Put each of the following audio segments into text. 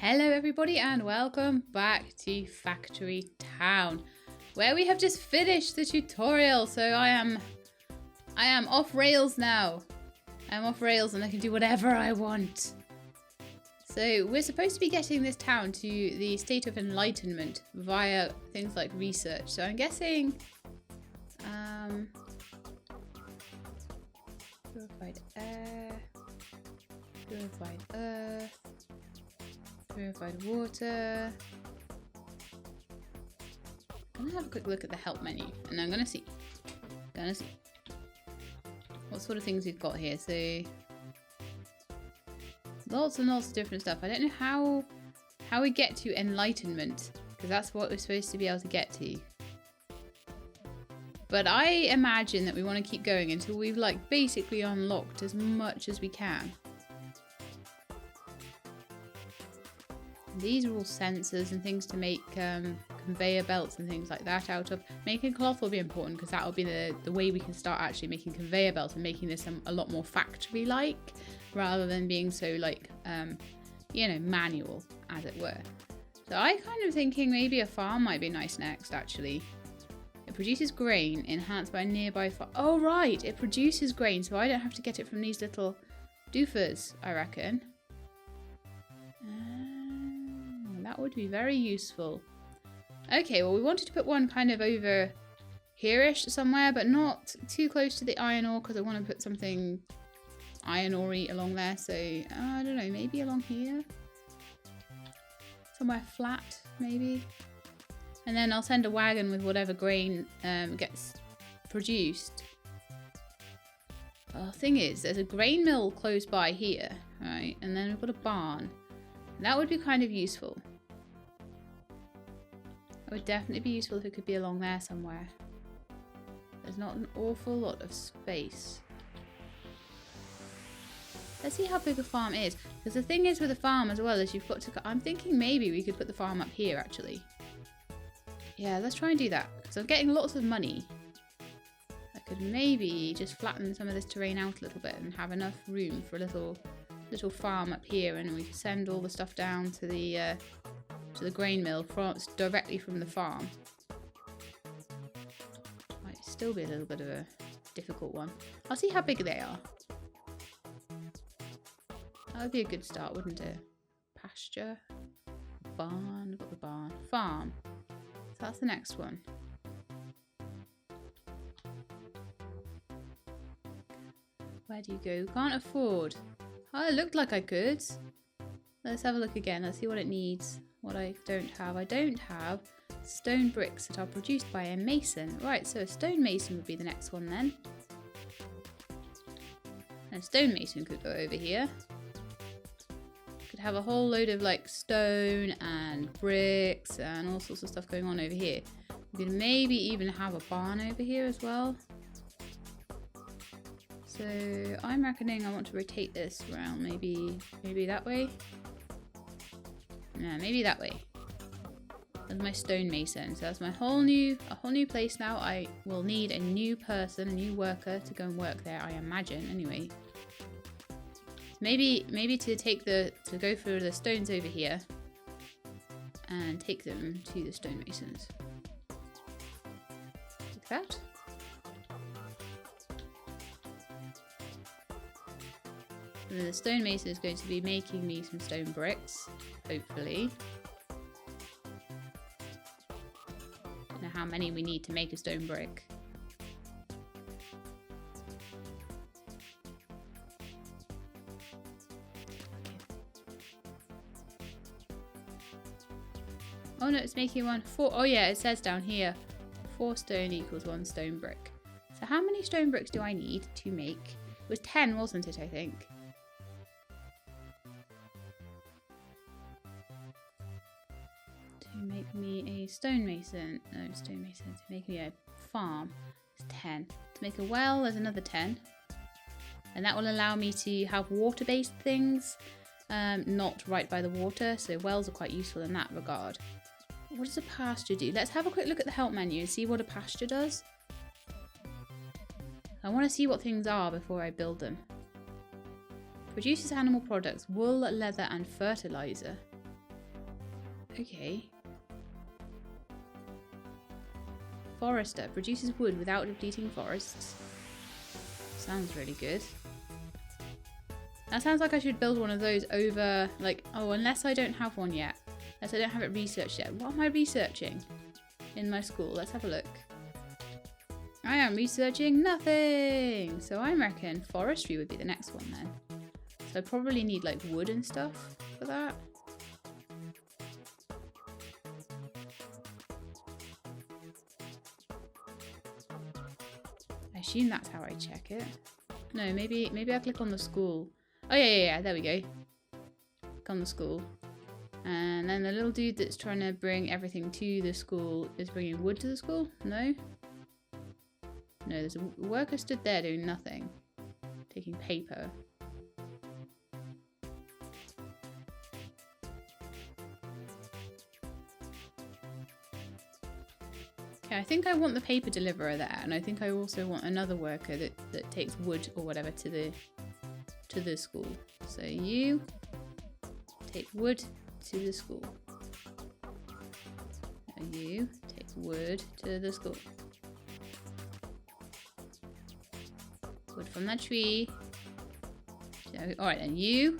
Hello everybody and welcome back to Factory Town, where we have just finished the tutorial. So I am off rails now. I'm off rails and I can do whatever I want. So we're supposed to be getting this town to the state of enlightenment via things like research. So I'm guessing purified air, purified earth, purified water. I'm gonna have a quick look at the help menu and I'm gonna see what sort of things we've got here. So lots and lots of different stuff. I don't know how we get to enlightenment, because that's what we're supposed to be able to get to. But I imagine that we want to keep going until we've like basically unlocked as much as we can. These are all sensors and things to make conveyor belts and things like that out of. Making cloth will be important because that will be the way we can start actually making conveyor belts and making this a lot more factory-like rather than being so like, you know, manual, as it were. So I kind of thinking maybe a farm might be nice next, actually. It produces grain enhanced by a nearby farm. Oh, right, it produces grain, so I don't have to get it from these little doofers, I reckon. That would be very useful. Okay, well, we wanted to put one kind of over here-ish somewhere, but not too close to the iron ore because I want to put something iron ore-y along there. So, I don't know, maybe along here? Somewhere flat, maybe? And then I'll send a wagon with whatever grain gets produced. The thing is, there's a grain mill close by here, right? And then we've got a barn. That would be kind of useful. It would definitely be useful if it could be along there somewhere. There's not an awful lot of space. Let's see how big a farm is. Because the thing is with a farm as well is you've got to... I'm thinking maybe we could put the farm up here actually. Yeah, let's try and do that. Because I'm getting lots of money. I could maybe just flatten some of this terrain out a little bit and have enough room for a little farm up here, and we can send all the stuff down to the grain mill directly from the farm. Might still be a little bit of a difficult one. I'll see how big they are. That would be a good start, wouldn't it? Pasture, barn, we've got the barn, farm. So that's the next one. Where do you go? Can't afford. Oh, it looked like I could. Let's have a look again. Let's see what it needs. What I don't have. I don't have stone bricks that are produced by a mason. Right, so a stone mason would be the next one then. And a stone mason could go over here. Could have a whole load of like stone and bricks and all sorts of stuff going on over here. We could maybe even have a barn over here as well. So I'm reckoning I want to rotate this around, maybe that way. Yeah, maybe that way. That's my stonemason. So that's my a whole new place now. I will need a new person, a new worker to go and work there, I imagine. Anyway, maybe to go for the stones over here and take them to the stonemasons. Like that. And then the stonemason is going to be making me some stone bricks, hopefully. Don't know how many we need to make a stone brick. Oh no, it's making one. 4. Oh yeah, it says down here, 4 stone equals 1 stone brick. So how many stone bricks do I need to make? It was 10, wasn't it, I think? Make me a stonemason. No, stonemason. To make me a farm is 10. To make a well, there's another 10. And that will allow me to have water-based things, not right by the water. So wells are quite useful in that regard. What does a pasture do? Let's have a quick look at the help menu and see what a pasture does. I want to see what things are before I build them. Produces animal products, wool, leather and fertilizer. Okay. Forester produces wood without depleting forests. Sounds really good. That sounds like I should build one of those over, like, oh, unless I don't have one yet. Unless I don't have it researched yet. What am I researching in my school? Let's have a look. I am researching nothing. So I reckon forestry would be the next one then. So I probably need like wood and stuff for that. I assume that's how I check it. No, maybe I click on the school. Oh yeah, there we go. Click on the school. And then the little dude that's trying to bring everything to the school is bringing wood to the school? No? No, there's a worker stood there doing nothing. Taking paper. Okay, I think I want the paper deliverer there, and I think I also want another worker that takes wood or whatever to the school. So you take wood to the school. And you take wood to the school. Wood from that tree. So, alright, and you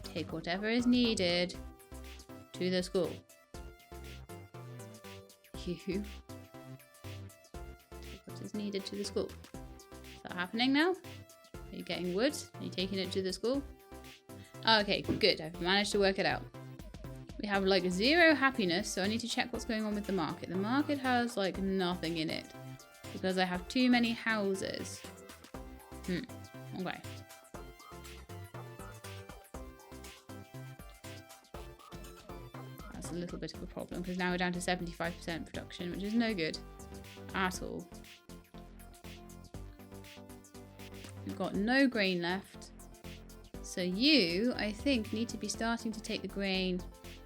take whatever is needed to the school. You take what is needed to the school. Is that happening now? Are you getting wood? Are you taking it to the school? Oh, okay, good. I've managed to work it out. We have like 0 happiness, so I need to check what's going on with the market. The market has like nothing in it because I have too many houses. Okay. That's a little bit of a problem because now we're down to 75% production, which is no good at all. We've got no grain left. So you, I think, need to be starting to take the grain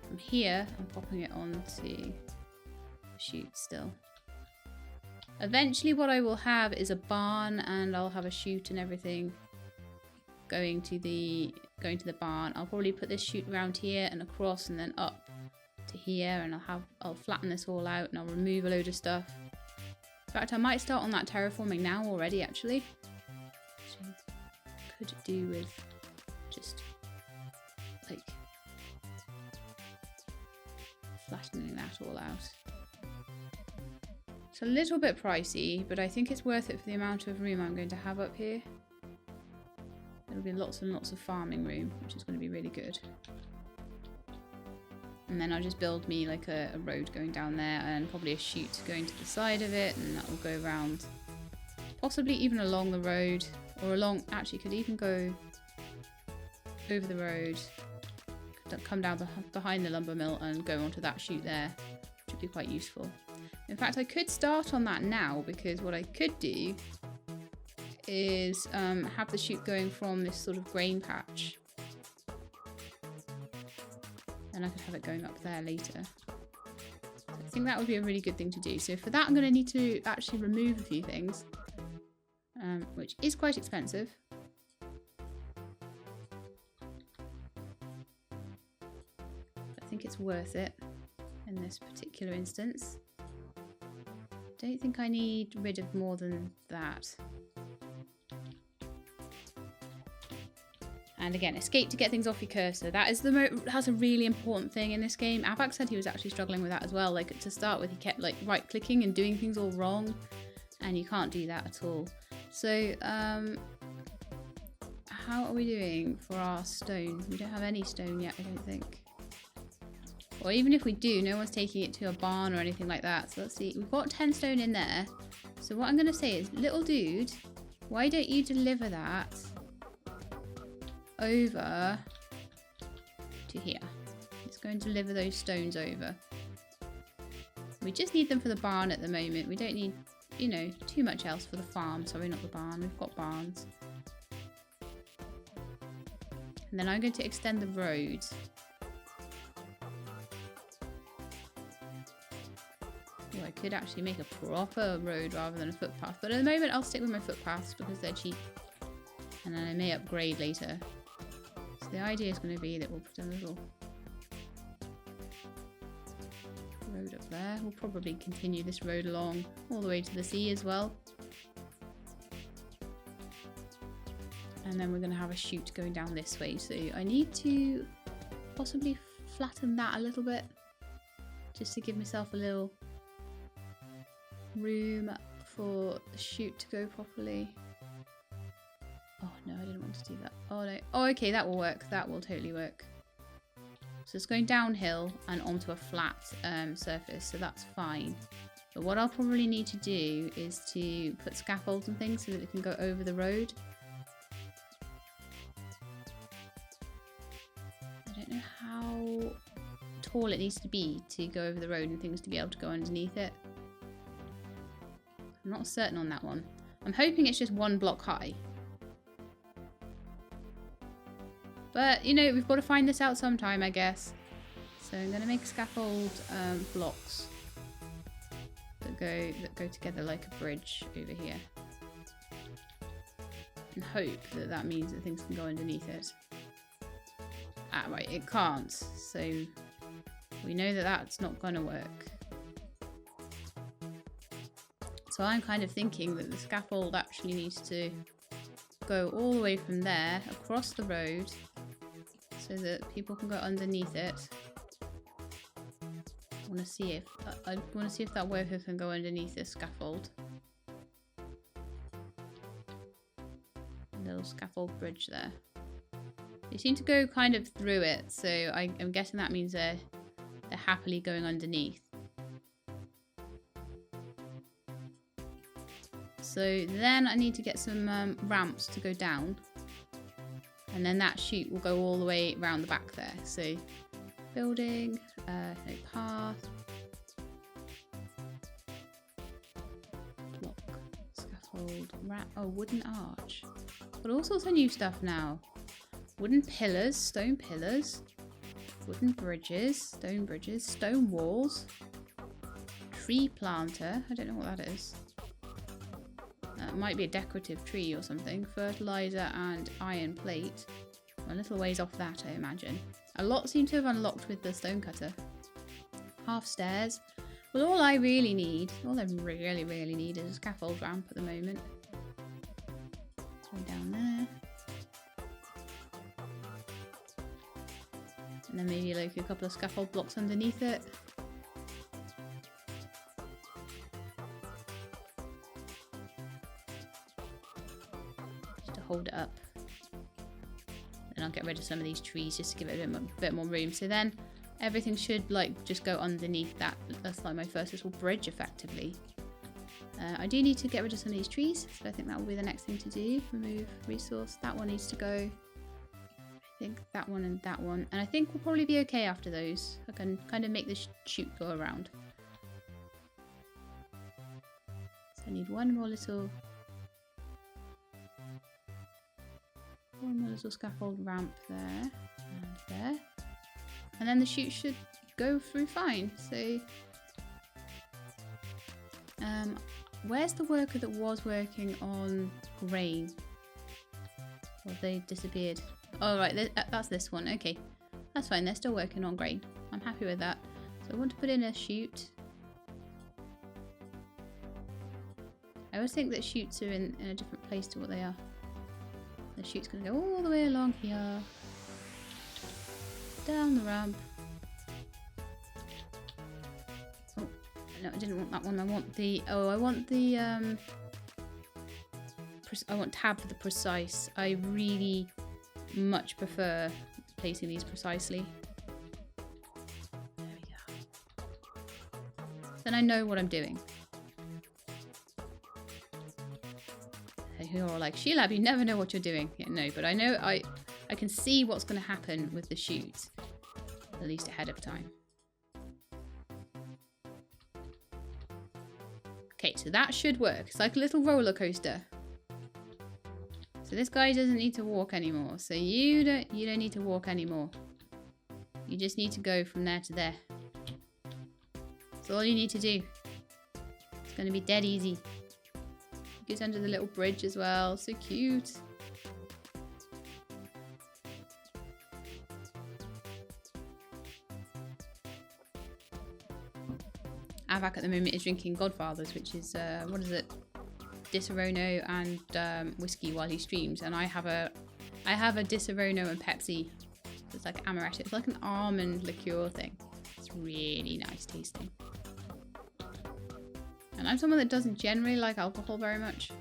from here and popping it onto the chute still. Eventually what I will have is a barn, and I'll have a chute and everything going to the barn. I'll probably put this chute around here and across and then up to here, and I'll flatten this all out and I'll remove a load of stuff. In fact, I might start on that terraforming now already actually. Which I could do with just like flattening that all out. It's a little bit pricey, but I think it's worth it for the amount of room I'm going to have up here. There'll be lots and lots of farming room, which is going to be really good. And then I'll just build me like a road going down there and probably a chute going to the side of it, and that will go around, possibly even along the road, or along, actually could even go over the road, come down behind the lumber mill and go onto that chute there, which would be quite useful. In fact, I could start on that now, because what I could do is have the chute going from this sort of grain patch. And I could have it going up there later. So I think that would be a really good thing to do. So for that, I'm going to need to actually remove a few things, which is quite expensive. I think it's worth it in this particular instance. Don't think I need rid of more than that. And again, escape to get things off your cursor. That is that's a really important thing in this game. Avak said he was actually struggling with that as well. Like to start with, he kept like right clicking and doing things all wrong, and you can't do that at all. So how are we doing for our stone? We don't have any stone yet, I don't think. Or even if we do, no one's taking it to a barn or anything like that. So let's see, we've got 10 stone in there. So what I'm going to say is, little dude, why don't you deliver that over to here? Let's go and deliver those stones over. We just need them for the barn at the moment. We don't need, you know, too much else for the farm. Sorry, not the barn. We've got barns. And then I'm going to extend the road. Oh, I could actually make a proper road rather than a footpath. But at the moment, I'll stick with my footpaths because they're cheap. And then I may upgrade later. So the idea is going to be that we'll put a little Road up there. We'll probably continue this road along all the way to the sea as well. And then we're going to have a chute going down this way. So I need to possibly flatten that a little bit, just to give myself a little room for the chute to go properly. Oh no, I didn't want to do that. Oh no. Oh, okay, that will work. That will totally work. So it's going downhill and onto a flat surface, so that's fine. But what I'll probably need to do is to put scaffolds and things so that it can go over the road. I don't know how tall it needs to be to go over the road and things to be able to go underneath it. I'm not certain on that one. I'm hoping it's just 1 block high. But, you know, we've got to find this out sometime, I guess. So I'm going to make scaffold blocks that go together like a bridge over here. And hope that that means that things can go underneath it. Ah, right, it can't. So we know that that's not going to work. So I'm kind of thinking that the scaffold actually needs to go all the way from there across the road, so that people can go underneath it. I want to see if that worker can go underneath this scaffold. A little scaffold bridge there. They seem to go kind of through it, so I'm guessing that means they're happily going underneath. So then I need to get some ramps to go down. And then that chute will go all the way around the back there. So building, no path, block, scaffold, ramp, oh, wooden arch. Got all sorts of new stuff now. Wooden pillars, stone pillars, wooden bridges, stone walls, tree planter, I don't know what that is. It might be a decorative tree or something. Fertilizer and iron plate. A little ways off that, I imagine. A lot seem to have unlocked with the stone cutter. Half stairs. Well, all I really need is a scaffold ramp at the moment. Go down there. And then maybe like a couple of scaffold blocks underneath it. Hold it up. Then I'll get rid of some of these trees just to give it a bit more room. So then everything should like just go underneath that. That's like my first little bridge effectively. I do need to get rid of some of these trees, so I think that will be the next thing to do. Remove resource. That one needs to go. I think that one and that one. And I think we'll probably be okay after those. I can kind of make the chute go around. So I need one more little scaffold ramp there and there, and then the chute should go through fine. So where's the worker that was working on grain? Well, they disappeared. Oh right, that's this one. Okay, that's fine, they're still working on grain. I'm happy with that. So I want to put in a chute. I always think that chutes are in a different place to what they are. The chute's going to go all the way along here, down the ramp. Oh, no, I didn't want that one. I want the, I want tab for the precise. I really much prefer placing these precisely. There we go. Then I know what I'm doing. Who are like, Sheilab, you never know what you're doing. Yeah, no, but I know I can see what's going to happen with the chutes, at least ahead of time. Okay, so that should work. It's like a little roller coaster. So this guy doesn't need to walk anymore. So you don't need to walk anymore. You just need to go from there to there. That's all you need to do. It's going to be dead easy. Goes under the little bridge as well. So cute. Avak at the moment is drinking Godfathers, which is, what is it? Disaronno and whiskey while he streams. And I have a Disaronno and Pepsi. It's like amaretto. It's like an almond liqueur thing. It's really nice tasting. And I'm someone that doesn't generally like alcohol very much.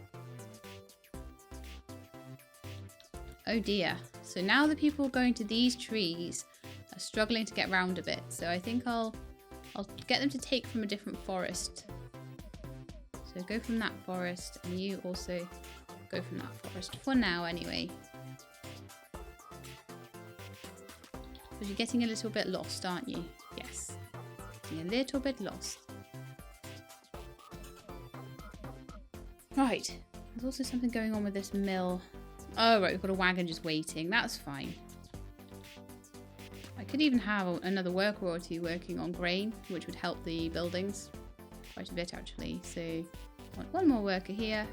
Oh dear. So now the people going to these trees are struggling to get round a bit. So I think I'll get them to take from a different forest. So go from that forest, and you also go from that forest. For now, anyway. Because you're getting a little bit lost, aren't you? Yes. Getting a little bit lost. Right. There's also something going on with this mill. Oh, right. We've got a wagon just waiting. That's fine. I could even have another worker or two working on grain, which would help the buildings quite a bit, actually. So, one more worker here.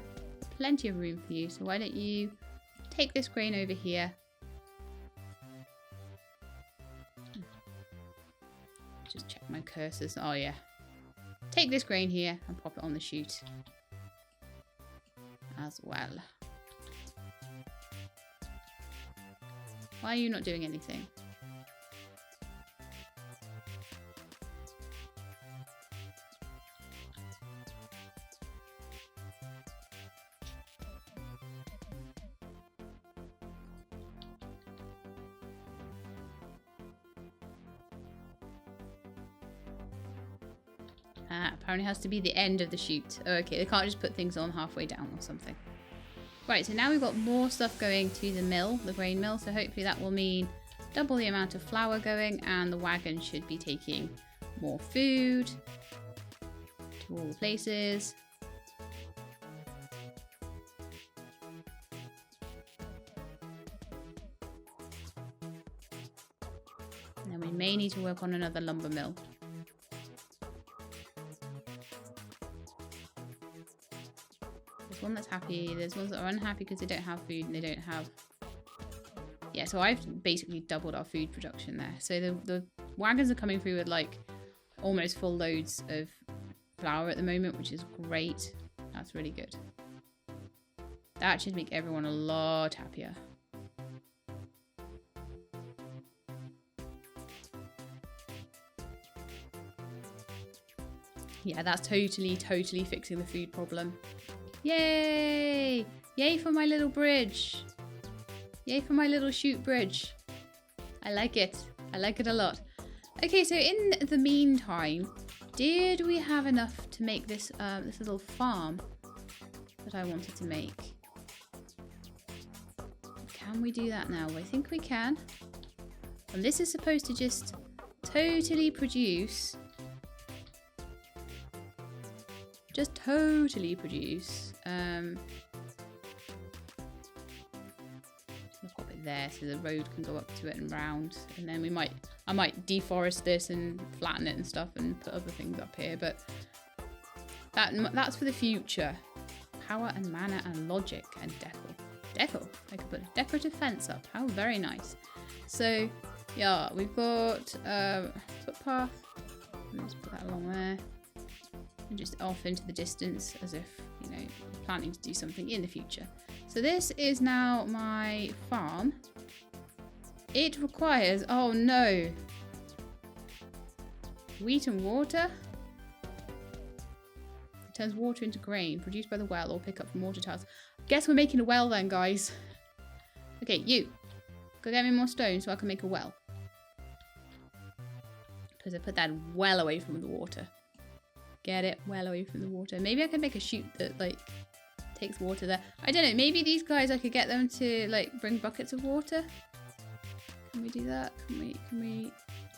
Plenty of room for you. So why don't you take this grain over here. Just check my cursors. Oh, yeah. Take this grain here and pop it on the chute as well. Why are you not doing anything? Apparently has to be the end of the chute. Oh, okay, they can't just put things on halfway down or something. Right, so now we've got more stuff going to the mill, the grain mill, so hopefully that will mean double the amount of flour going, and the wagon should be taking more food to all the places. And then we may need to work on another lumber mill. There's one that's happy, there's ones that are unhappy because they don't have food and they don't have... Yeah, so I've basically doubled our food production there. So the wagons are coming through with like almost full loads of flour at the moment, which is great. That's really good. That should make everyone a lot happier. Yeah, that's totally fixing the food problem. Yay! Yay for my little bridge. Yay for my little chute bridge. I like it. I like it a lot. Okay, so in the meantime, did we have enough to make this this little farm that I wanted to make? Can we do that now? I think we can. And this is supposed to just totally produce... Just totally produce. I've got it there so the road can go up to it and round. And then I might deforest this and flatten it and stuff and put other things up here. But that's for the future. Power and mana and logic and decor. I could put a decorative fence up. How very nice. So yeah, we've got footpath. Let's put that along there. And just off into the distance as if, you know, you're planning to do something in the future. So this is now my farm. It requires, oh no, wheat and water. It turns water into grain produced by the well or pick up from water towers. Guess we're making a well then, guys. Okay, you, go get me more stone so I can make a well. Because I put that well away from the water. Get it well away from the water. Maybe I can make a chute that like takes water there. I don't know. Maybe these guys, I could get them to like bring buckets of water. Can we do that? Can we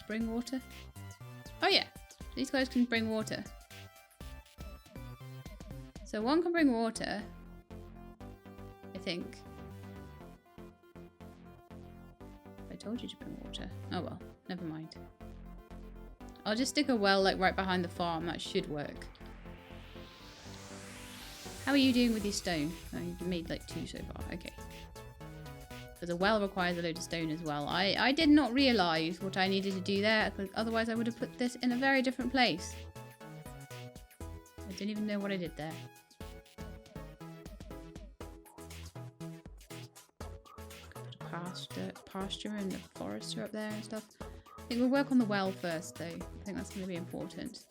bring water? Oh yeah, these guys can bring water. So one can bring water, I think. I told you to bring water. Oh well, never mind. I'll just stick a well like right behind the farm. That should work. How are you doing with your stone? Oh, you've made like 2 so far. Okay. Because a well requires a load of stone as well. I did not realise what I needed to do there. Otherwise I would have put this in a very different place. don't even know what I did there. Put a pasture and a forester up there and stuff. I think we'll work on the well first though. I think that's going to be important.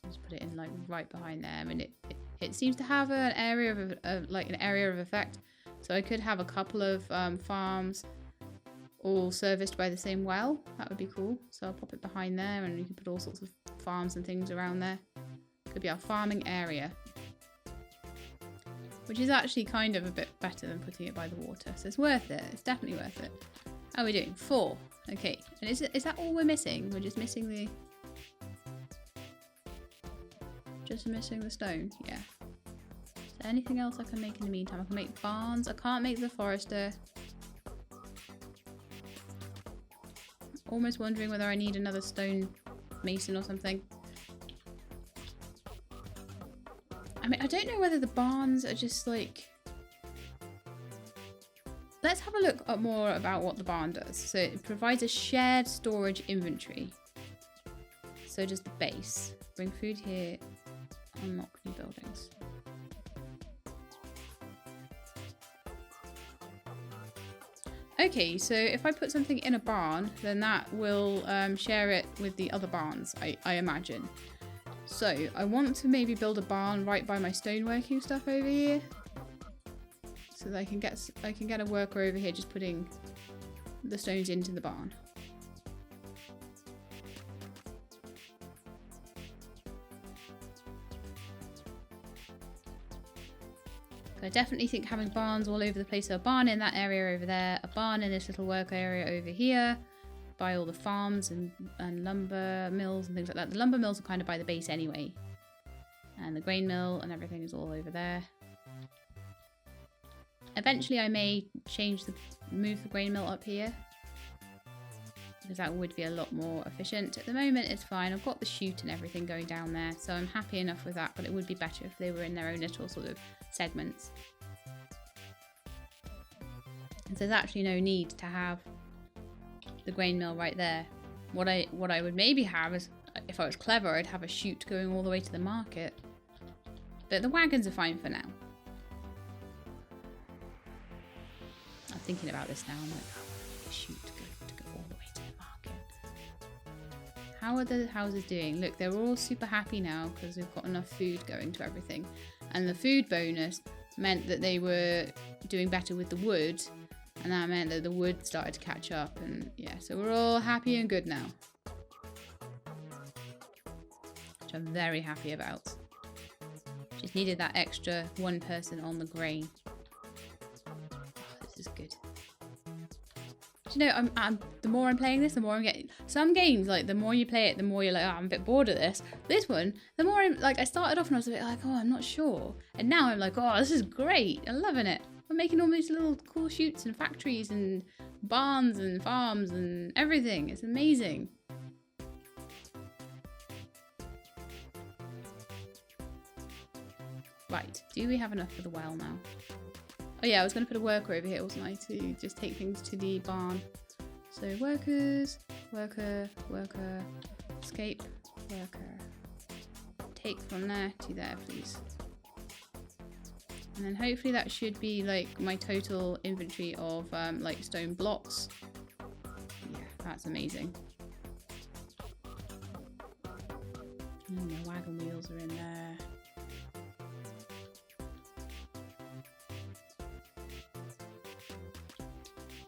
Just put it in like right behind there. I mean, it seems to have an area of like an area of effect. So I could have a couple of farms all serviced by the same well. That would be cool. So I'll pop it behind there and you can put all sorts of farms and things around there. Could be our farming area. Which is actually kind of a bit better than putting it by the water. So it's worth it. It's definitely worth it. How are we doing? 4. Okay. And is that all we're missing? We're just missing the... Just missing the stone? Yeah. Is there anything else I can make in the meantime? I can make barns. I can't make the forester. Almost wondering whether I need another stone mason or something. I mean, I don't know whether the barns are just like... Let's have a look at more about what the barn does. So it provides a shared storage inventory. So does the base. Bring food here. Unlock new buildings. Okay, so if I put something in a barn, then that will share it with the other barns, I imagine. So I want to maybe build a barn right by my stoneworking stuff over here, so that I can get a worker over here just putting the stones into the barn. I definitely think having barns all over the place. So a barn in that area over there, a barn in this little work area over here, by all the farms and lumber mills and things like that. The lumber mills are kind of by the base anyway. And the grain mill and everything is all over there. Eventually I may move the grain mill up here, because that would be a lot more efficient. At the moment it's fine. I've got the chute and everything going down there, so I'm happy enough with that, but it would be better if they were in their own little sort of segments. And so there's actually no need to have the grain mill right there. What I would maybe have is, if I was clever, I'd have a chute going all the way to the market. But the wagons are fine for now. I'm thinking about this now. I'm like, oh, I need a chute to go all the way to the market. How are the houses doing? Look, they're all super happy now because we've got enough food going to everything. And the food bonus meant that they were doing better with the wood. And that meant that the wood started to catch up. And yeah, so we're all happy and good now. Which I'm very happy about. Just needed that extra one person on the grain. Oh, this is good. Do you know, the more I'm playing this, the more I'm getting... Some games, like, the more you play it, the more you're like, oh, I'm a bit bored of this. This one, the more I'm... Like, I started off and I was a bit like, oh, I'm not sure. And now I'm like, oh, this is great. I'm loving it. I'm making all these little cool chutes and factories and barns and farms and everything. It's amazing. Right, do we have enough for the well now? Oh yeah, I was going to put a worker over here, wasn't I, to just take things to the barn. So workers, worker, worker, escape, worker. Take from there to there, please. And then hopefully that should be like my total inventory of like stone blocks. Yeah, that's amazing. And the wagon wheels are in there.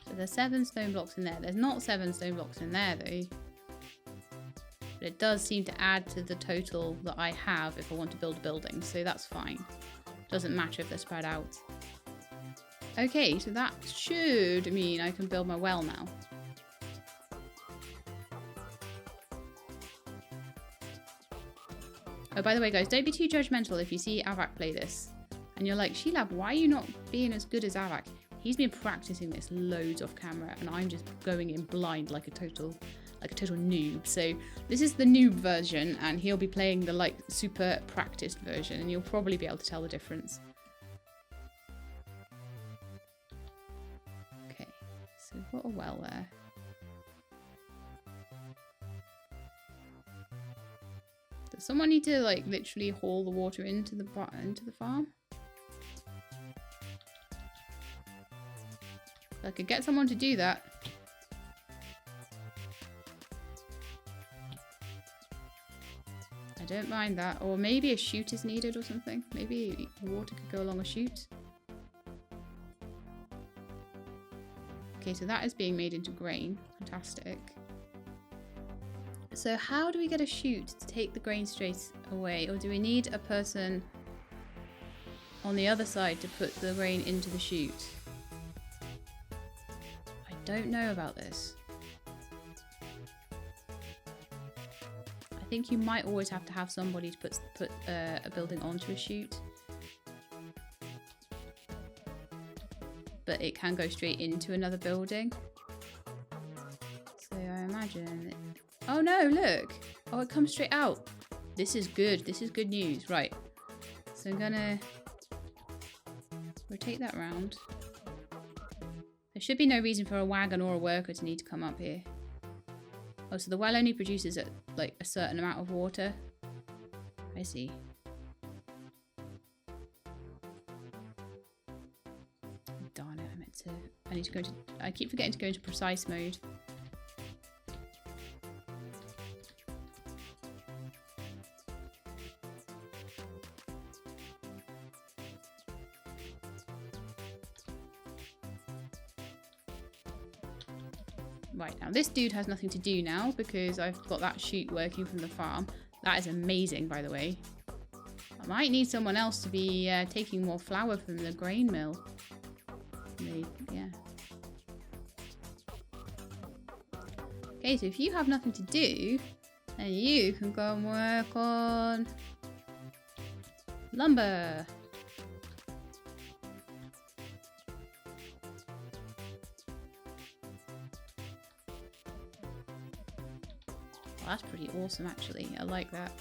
So there's 7 stone blocks in there. There's not 7 stone blocks in there though. But it does seem to add to the total that I have if I want to build a building, so that's fine. Doesn't matter if they're spread out. Okay, so that should mean I can build my well now. Oh, by the way, guys, don't be too judgmental if you see Avak play this. And you're like, Sheilab, why are you not being as good as Avak? He's been practicing this loads off camera, and I'm just going in blind like a total noob. So this is the noob version, and he'll be playing the like super practiced version, and you'll probably be able to tell the difference. Okay, so we've got a well there. someone need to like literally haul the water into the farm? I could get someone to do that. I don't mind that. Or maybe a chute is needed or something. Maybe the water could go along a chute. Okay, so that is being made into grain. Fantastic. So how do we get a chute to take the grain straight away? Or do we need a person on the other side to put the grain into the chute? I don't know about this. I think you might always have to have somebody to put a building onto a chute. But it can go straight into another building. So I imagine... Oh no, look! Oh, it comes straight out. This is good. This is good news. Right. So I'm gonna rotate that round. There should be no reason for a wagon or a worker to need to come up here. Oh, so the well only produces like a certain amount of water. I see. Darn it, I meant to... I need to go to... I keep forgetting to go into precise mode. Right, now this dude has nothing to do now because I've got that chute working from the farm. That is amazing, by the way. I might need someone else to be taking more flour from the grain mill. Yeah. Okay, so if you have nothing to do, then you can go and work on lumber. That's pretty awesome, actually. I like that.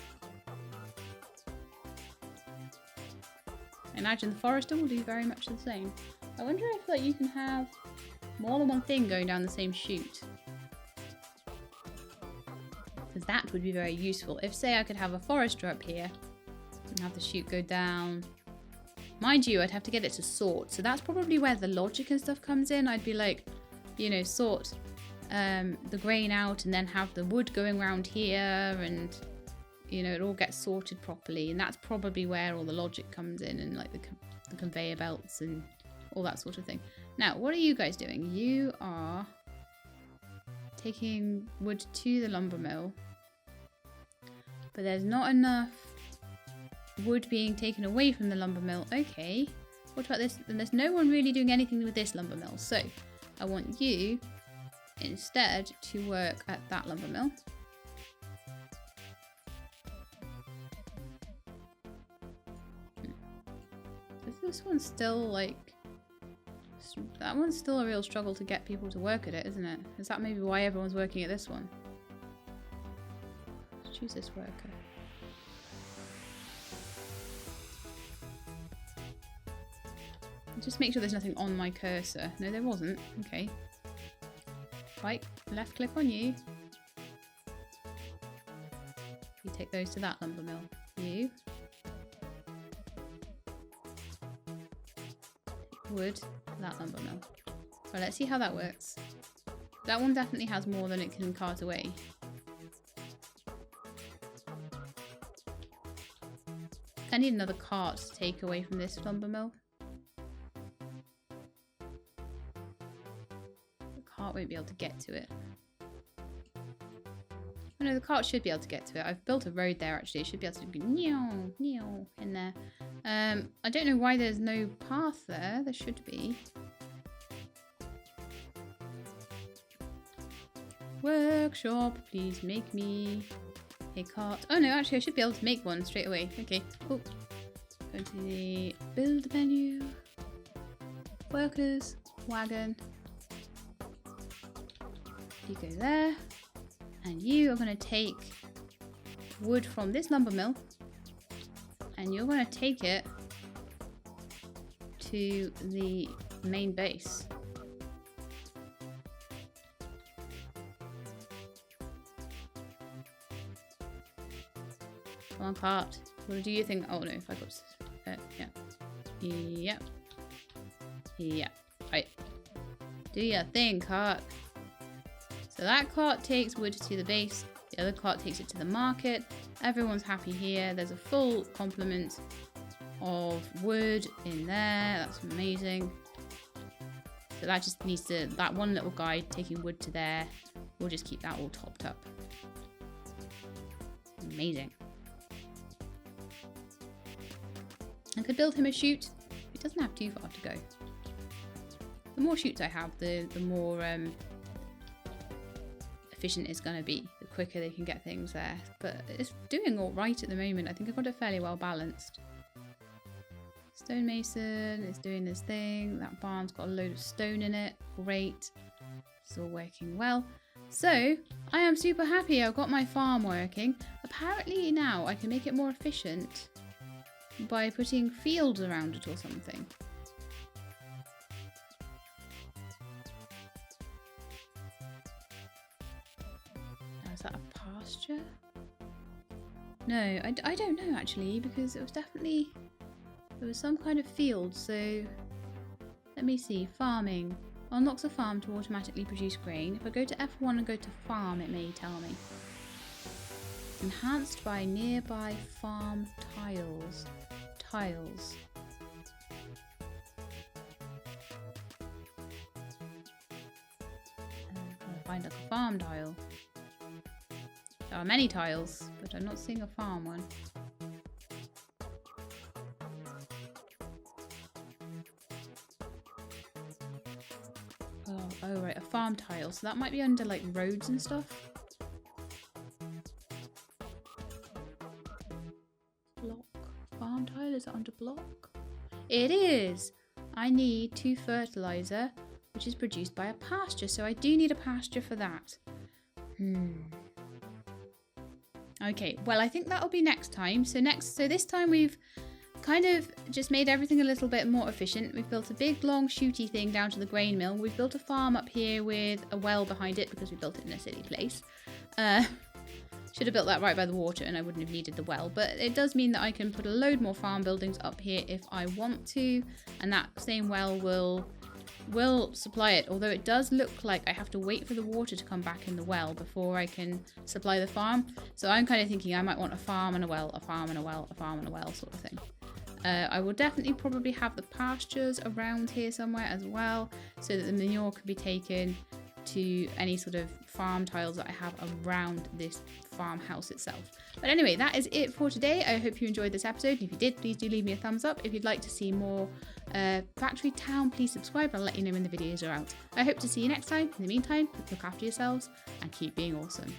I imagine the forester will do very much the same. I wonder if like you can have more than one thing going down the same chute. Because that would be very useful. If, say, I could have a forester up here and have the chute go down. Mind you, I'd have to get it to sort. So that's probably where the logic and stuff comes in. I'd be like, you know, sort the grain out and then have the wood going around here and, you know, it all gets sorted properly. And that's probably where all the logic comes in and like the conveyor belts and all that sort of thing. Now, what are you guys doing? You are taking wood to the lumber mill, but there's not enough wood being taken away from the lumber mill. Okay, what about this? And there's no one really doing anything with this lumber mill, so I want you instead to work at that lumber mill. This one's still like... That one's still a real struggle to get people to work at it, isn't it? Is that maybe why everyone's working at this one? Let's choose this worker. Just make sure there's nothing on my cursor. No, there wasn't. Okay. Right, left click on you. You take those to that lumber mill. You. Wood to that lumber mill. Right, let's see how that works. That one definitely has more than it can cart away. I need another cart to take away from this lumber mill. The cart won't be able to get to it. Oh no, the cart should be able to get to it. I've built a road there actually. It should be able to go meow in there. I don't know why there's no path there. There should be. Workshop, please make me a cart. Oh no, actually I should be able to make one straight away. Okay. Oh. Go to the build menu. Workers, wagon. You go there. And you are going to take wood from this lumber mill. And you're going to take it to the main base. Come on, cart. What do you think? Oh no, if I got... yeah. Yep. Yeah. Right. Do your thing, cart. So that cart takes wood to the base. The other cart takes it to the market. Everyone's happy here. There's a full complement of wood in there. That's amazing. So that just needs to... That one little guy taking wood to there. We'll just keep that all topped up. Amazing. I could build him a chute. It doesn't have too far to go. The more chutes I have, the more efficient it's going to be. The quicker they can get things there. But it's doing all right at the moment. I think I've got it fairly well balanced. Stonemason is doing this thing. That barn's got a load of stone in it. Great. It's all working well. So, I am super happy I've got my farm working. Apparently now I can make it more efficient by putting fields around it or something. Is that a pasture? No, I don't know actually, because it was definitely... There was some kind of field, so... Let me see. Farming. Unlocks a farm to automatically produce grain. If I go to F1 and go to farm, it may tell me. Enhanced by nearby farm tiles. Tiles. I'll find like a farm tile. There are many tiles, but I'm not seeing a farm one. Oh right, a farm tile. So that might be under like roads and stuff. Block. Farm tile, is that under block? It is! I need 2 fertilizer, which is produced by a pasture. So I do need a pasture for that. Okay, well I think that'll be next time. So this time we've kind of just made everything a little bit more efficient. We've built a big long shooty thing down to the grain mill. We've built a farm up here with a well behind it because we built it in a silly place. Should have built that right by the water and I wouldn't have needed the well, but it does mean that I can put a load more farm buildings up here if I want to, and that same well will supply it, although it does look like I have to wait for the water to come back in the well before I can supply the farm. So I'm kind of thinking I might want a farm and a well, a farm and a well, a farm and a well sort of thing. I will definitely probably have the pastures around here somewhere as well, so that the manure can be taken to any sort of farm tiles that I have around this farmhouse itself. But anyway, that is it for today. I hope you enjoyed this episode. If you did, please do leave me a thumbs up. If you'd like to see more Factory Town, please subscribe. I'll let you know when the videos are out. I hope to see you next time. In the meantime, look after yourselves and keep being awesome.